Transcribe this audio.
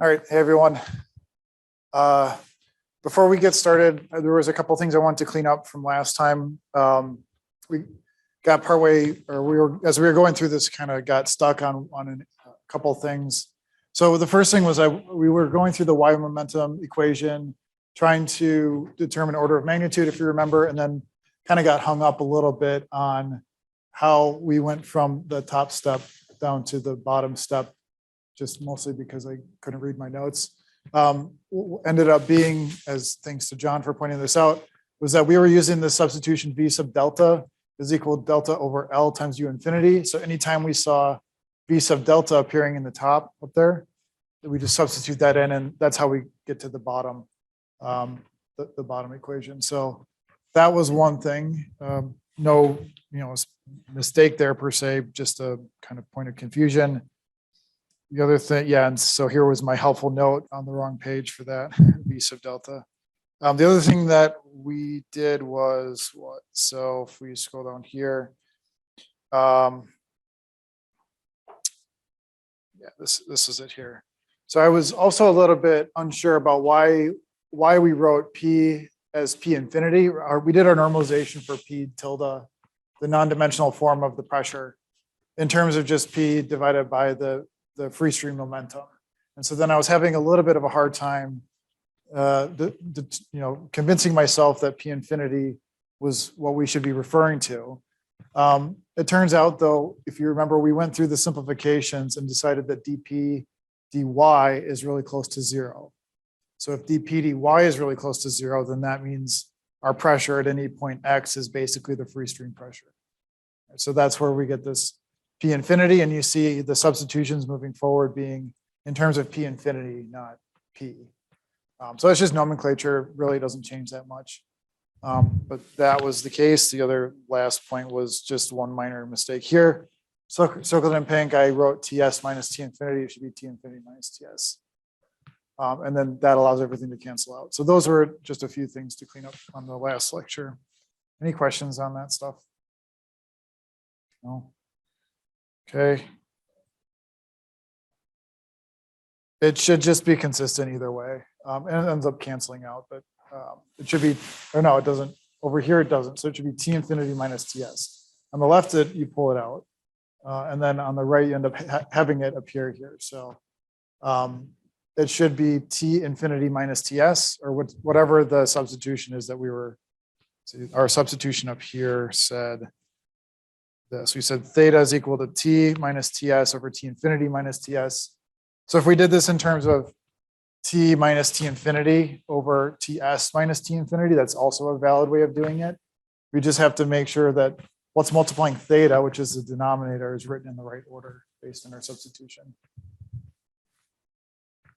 All right, hey everyone. Before we get started, there was a couple things I wanted to clean up from last time. We got partway, or as we were going through this, kind of got stuck on a couple things. So the first thing was we were going through the Y momentum equation, trying to determine order of magnitude, if you remember, and then kind of got hung up a little bit on how we went from the top step down to the bottom step, just mostly because I couldn't read my notes. Ended up being, as thanks to John for pointing this out, was that we were using the substitution V sub delta is equal to delta over L times U infinity. So anytime we saw V sub delta appearing in the top up there, we just substitute that in, and that's how we get to the bottom, the bottom equation. So that was one thing. No, mistake there per se, just a kind of point of confusion. The other thing, yeah, and so here was my helpful note on the wrong page for that, V sub delta. The other thing that we did was what? So if we scroll down here, yeah, this is it here. So I was also a little bit unsure about why we wrote P as P infinity. We did our normalization for P tilde, the non-dimensional form of the pressure, in terms of just P divided by the free stream momentum. And so then I was having a little bit of a hard time convincing myself that P infinity was what we should be referring to. It turns out, though, if you remember, we went through the simplifications and decided that dP dy is really close to zero. So if dP dy is really close to zero, then that means our pressure at any point x is basically the free stream pressure. So that's where we get this P infinity, and you see the substitutions moving forward being in terms of P infinity, not P. So it's just nomenclature, really doesn't change that much. But that was the case. The other last point was just one minor mistake here. Circled in pink, I wrote TS minus T infinity. It should be T infinity minus TS. And then that allows everything to cancel out. So those were just a few things to clean up on the last lecture. Any questions on that stuff? No? Okay. It should just be consistent either way. And it ends up canceling out, but it should be, or no, it doesn't. Over here it doesn't. So it should be T infinity minus TS. On the left, you pull it out. And then on the right, you end up having it appear here. So it should be T infinity minus TS, or whatever the substitution is that we were, our substitution up here said this. We said theta is equal to T minus TS over T infinity minus TS. So if we did this in terms of T minus T infinity over TS minus T infinity, that's also a valid way of doing it. We just have to make sure that what's multiplying theta, which is the denominator, is written in the right order based on our substitution.